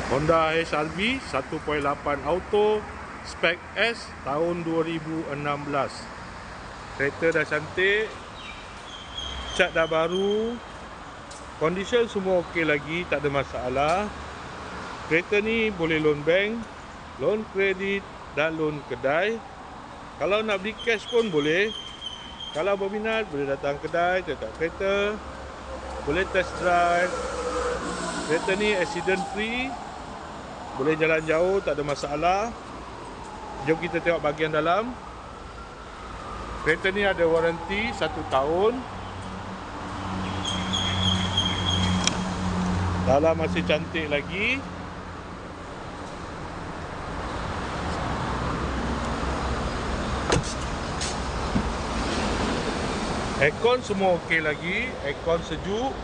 Honda HRV 1.8 auto spec S tahun 2016. Kereta dah cantik, cat dah baru, condition semua okey lagi, tak ada masalah. Kereta ni boleh loan bank, loan kredit dan loan kedai. Kalau nak beli cash pun boleh. Kalau berminat boleh datang kedai, tengok kereta, boleh test drive. Kereta ni accident free, boleh jalan jauh, tak ada masalah. Jom kita tengok bahagian dalam. Kereta ni ada waranti 1 tahun. Dalam masih cantik lagi. Aircon semua okey lagi, aircon sejuk.